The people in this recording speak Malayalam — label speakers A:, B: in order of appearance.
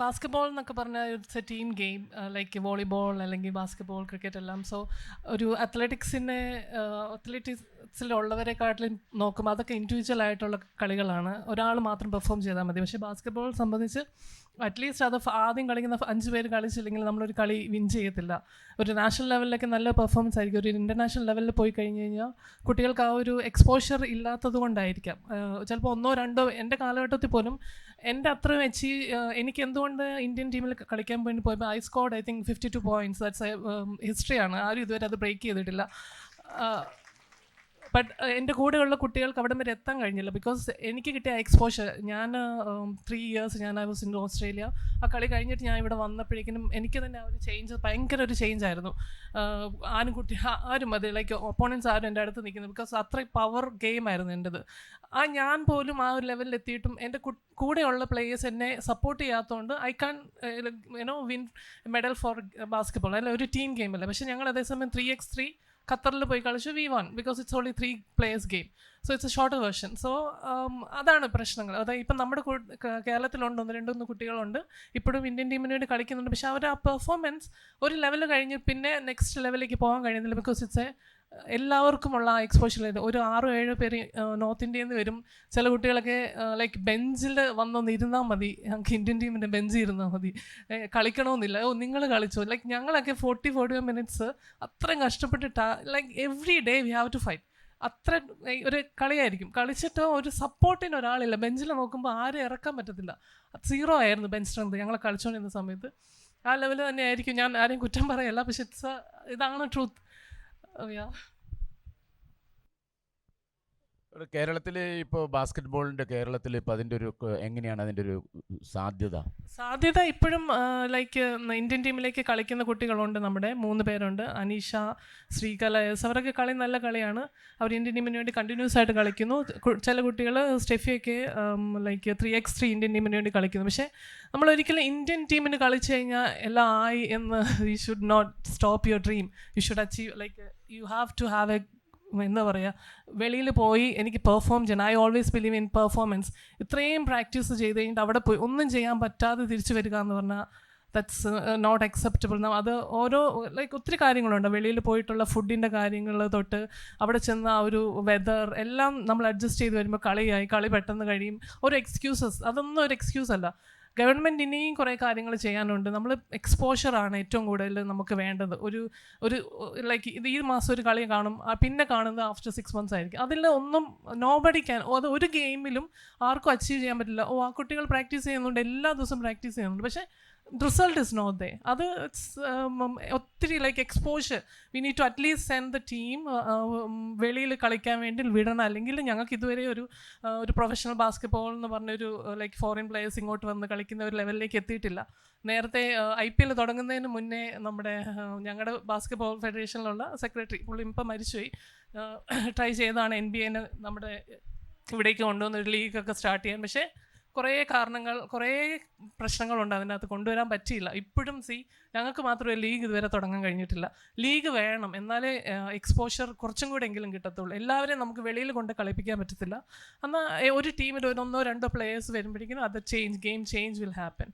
A: ബാസ്കറ്റ്ബോൾ എന്നൊക്കെ പറഞ്ഞാൽ it's A team game like volleyball അല്ലെങ്കിൽ ബാസ്കറ്റ്ബോൾ ക്രിക്കറ്റ് എല്ലാം. സോ ഒരു അത്ലറ്റിക്സിലുള്ളവരെക്കാട്ടിലും നോക്കുമ്പോൾ അതൊക്കെ ഇൻഡിവിജ്വൽ ആയിട്ടുള്ള കളികളാണ്, ഒരാൾ മാത്രം പെർഫോം ചെയ്താൽ മതി. പക്ഷേ ബാസ്കറ്റ്ബോൾ സംബന്ധിച്ച് അറ്റ്ലീസ്റ്റ് അത് ആദ്യം കളിക്കുന്ന 5 പേര് കളിച്ചില്ലെങ്കിൽ നമ്മളൊരു കളി വിൻ ചെയ്യത്തില്ല. ഒരു നാഷണൽ ലെവലിലൊക്കെ നല്ല പെർഫോമൻസ് ആയിരിക്കും. ഒരു ഇൻ്റർനാഷണൽ ലെവലിൽ പോയി കഴിഞ്ഞ് കഴിഞ്ഞാൽ കുട്ടികൾക്ക് ആ ഒരു എക്സ്പോഷർ ഇല്ലാത്തത് കൊണ്ടായിരിക്കാം. ചിലപ്പോൾ 1-2 എൻ്റെ കാലഘട്ടത്തിൽ പോലും എൻ്റെ അത്രയും എനിക്ക് എന്തുകൊണ്ട് ഇന്ത്യൻ ടീമിൽ കളിക്കാൻ വേണ്ടി പോയപ്പോൾ I scored I think 52 points. That's ഹിസ്റ്ററിയാണ്. ആരും ഇതുവരെ അത് ബ്രേക്ക് ചെയ്തിട്ടില്ല. ബട്ട് എൻ്റെ കൂടെയുള്ള കുട്ടികൾക്ക് അവിടെ വരെ എത്താൻ കഴിഞ്ഞില്ല. ബിക്കോസ് എനിക്ക് കിട്ടിയ എക്സ്പോഷർ, ഞാൻ 3 years I was in Australia. ആ കളി കഴിഞ്ഞിട്ട് ഞാൻ ഇവിടെ വന്നപ്പോഴേക്കും എനിക്ക് തന്നെ ആ ഒരു ചേഞ്ച്, ഭയങ്കര ഒരു ചേഞ്ച് ആയിരുന്നു. ആരും അത് ലൈക്ക് ഒപ്പോണൻസ് ആരും എൻ്റെ അടുത്ത് നിൽക്കുന്നത്, ബിക്കോസ് അത്രയും പവർ ഗെയിം ആയിരുന്നു എൻ്റെത്. ഞാൻ പോലും ആ ഒരു ലെവലിൽ എത്തിയിട്ടും എൻ്റെ കൂടെയുള്ള പ്ലേയേഴ്സ് എന്നെ സപ്പോർട്ട് ചെയ്യാത്തതുകൊണ്ട് I can win medal for basketball. അല്ല, ഒരു ടീം ഗെയിം അല്ല. പക്ഷേ ഞങ്ങൾ അതേസമയം 3x3 ഖത്തറിൽ പോയി കളിച്ചു. We won because it's only 3 players game. So it's a shorter version. So അതാണ് പ്രശ്നങ്ങൾ. അതായത് ഇപ്പം നമ്മുടെ കേരളത്തിലുണ്ട് 1-2 കുട്ടികളുണ്ട് ഇപ്പോഴും ഇന്ത്യൻ ടീമിന് വേണ്ടി കളിക്കുന്നുണ്ട്. പക്ഷേ അവർ ആ പെർഫോമൻസ് ഒരു ലെവൽ കഴിഞ്ഞ് പിന്നെ നെക്സ്റ്റ് ലെവലിലേക്ക് പോകാൻ കഴിയുന്നില്ല. ബിക്കോസ് ഇറ്റ്സ് എല്ലാവർക്കുമുള്ള ആ എക്സ്പോഷർ. ഒരു 6-7 പേര് നോർത്ത് ഇന്ത്യയിൽ നിന്ന് വരും. ചില കുട്ടികളൊക്കെ ലൈക്ക് ബെഞ്ചിൽ വന്നൊന്ന് ഇരുന്നാൽ മതി, ഞങ്ങൾക്ക് ഇന്ത്യൻ ടീമിൻ്റെ ബെഞ്ചിൽ ഇരുന്നാൽ മതി, കളിക്കണമെന്നില്ല. നിങ്ങൾ കളിച്ചോ. ലൈക്ക് ഞങ്ങളൊക്കെ 40-45 മിനിറ്റ്സ് അത്രയും കഷ്ടപ്പെട്ടിട്ടാ, like every day we have to fight. അത്ര ഒരു കളിയായിരിക്കും. കളിച്ചിട്ട് ഒരു സപ്പോർട്ടിന് ഒരാളില്ല. ബെഞ്ചിൽ നോക്കുമ്പോൾ ആരും ഇറക്കാൻ പറ്റത്തില്ല. 0 ആയിരുന്നു ബെഞ്ച് സ്ട്രെങ്ത് ഞങ്ങൾ കളിച്ചുകൊണ്ടിരുന്ന സമയത്ത്. ആ ലെവൽ തന്നെ ആയിരിക്കും. ഞാൻ ആരെയും കുറ്റം പറയല്ല, പക്ഷെ ഇതാണ് ട്രൂത്ത്.
B: കേരളത്തിൽ ഇപ്പോൾ ബാസ്കറ്റ്ബോളിൻ്റെ കേരളത്തിൽ ഇപ്പോൾ അതിൻ്റെ ഒരു എങ്ങനെയാണ് അതിൻ്റെ ഒരു സാധ്യത? ഇപ്പോഴും ലൈക്ക് ഇന്ത്യൻ ടീമിലേക്ക് കളിക്കുന്ന കുട്ടികളുണ്ട്. നമ്മുടെ 3 പേരുണ്ട്. അനീഷ, ശ്രീകല, അവരൊക്കെ കളി നല്ല കളിയാണ്. അവർ ഇന്ത്യൻ ടീമിന് വേണ്ടി കണ്ടിന്യൂസ് ആയിട്ട് കളിക്കുന്നു. ചില കുട്ടികൾ സ്റ്റെഫിയൊക്കെ ലൈക്ക് 3x3 ഇന്ത്യൻ ടീമിന് വേണ്ടി കളിക്കുന്നു. പക്ഷേ നമ്മളൊരിക്കലും ഇന്ത്യൻ ടീമിന് കളിച്ചു കഴിഞ്ഞാൽ എല്ലാം ആയി എന്ന് you should not stop your dream. You should achieve, like you have to have എന്താ പറയുക, വെളിയിൽ പോയി എനിക്ക് പെർഫോം ചെയ്യണം. I always believe in performance. ഇത്രയും പ്രാക്ടീസ് ചെയ്ത് കഴിഞ്ഞിട്ട് അവിടെ പോയി ഒന്നും ചെയ്യാൻ പറ്റാതെ തിരിച്ചു വരിക എന്ന് പറഞ്ഞാൽ ദാറ്റ്സ് നോട്ട് അക്സെപ്റ്റബിൾ. അത് ലൈക്ക് ഒത്തിരി കാര്യങ്ങളുണ്ട്. വെളിയിൽ പോയിട്ടുള്ള ഫുഡിൻ്റെ കാര്യങ്ങൾ തൊട്ട് അവിടെ ചെന്ന ആ ഒരു വെതർ എല്ലാം നമ്മൾ അഡ്ജസ്റ്റ് ചെയ്ത് വരുമ്പോൾ കളി പെട്ടെന്ന് കഴിയും. അതൊന്നും ഒരു എക്സ്ക്യൂസ് അല്ല. ഗവൺമെൻറ് ഇനിയും കുറേ കാര്യങ്ങൾ ചെയ്യാനുണ്ട്. നമ്മൾ എക്സ്പോഷറാണ് ഏറ്റവും കൂടുതൽ നമുക്ക് വേണ്ടത്. ഒരു ലൈക്ക് ഈ മാസം ഒരു കളി കാണും, പിന്നെ കാണുന്നത് ആഫ്റ്റർ 6 months ആയിരിക്കും. അതിൽ ഒന്നും നോബഡി ക്യാൻ, അത് ഒരു ഗെയിമിലും ആർക്കും അച്ചീവ് ചെയ്യാൻ പറ്റില്ല. ആ കുട്ടികൾ പ്രാക്ടീസ് ചെയ്യുന്നുണ്ട്, എല്ലാ ദിവസവും പ്രാക്ടീസ് ചെയ്യുന്നുണ്ട്, പക്ഷേ റിസൾട്ട് ഇസ് നോട്ട് ദേ. അത് ഒത്തിരി like exposure. We need to at least send the team വെളിയിൽ കളിക്കാൻ വേണ്ടി വിടണം. അല്ലെങ്കിൽ ഞങ്ങൾക്ക് ഇതുവരെ ഒരു പ്രൊഫഷണൽ ബാസ്കറ്റ്ബോൾ എന്ന് പറഞ്ഞൊരു ലൈക്ക് ഫോറിൻ പ്ലേയേഴ്സ് ഇങ്ങോട്ട് വന്ന് കളിക്കുന്ന ഒരു ലെവലിലേക്ക് എത്തിയിട്ടില്ല. നേരത്തെ IPL തുടങ്ങുന്നതിന് മുന്നേ ഞങ്ങളുടെ ബാസ്കറ്റ്ബോൾ ഫെഡറേഷനിലുള്ള സെക്രട്ടറി, പുള്ളി ഇപ്പം മരിച്ചുപോയി, ട്രൈ ചെയ്താണ് NBA നമ്മുടെ ഇവിടേക്ക് കൊണ്ടുവന്നൊരു ലീഗൊക്കെ സ്റ്റാർട്ട് ചെയ്യാൻ. പക്ഷേ കുറേ പ്രശ്നങ്ങളുണ്ട് അതിനകത്ത്, കൊണ്ടുവരാൻ പറ്റിയില്ല. ഇപ്പോഴും ഞങ്ങൾക്ക് മാത്രമേ ലീഗ് ഇതുവരെ തുടങ്ങാൻ കഴിഞ്ഞിട്ടില്ല. ലീഗ് വേണം, എന്നാലേ എക്സ്പോഷർ കുറച്ചും കൂടെ എങ്കിലും കിട്ടത്തുള്ളൂ. എല്ലാവരെയും നമുക്ക് വെളിയിൽ കൊണ്ട് കളിപ്പിക്കാൻ പറ്റത്തില്ല. എന്നാൽ ഒരു ടീമിൽ 1-2 players വരുമ്പോഴേക്കും അത് ഗെയിം ചേഞ്ച് വിൽ ഹാപ്പൻ.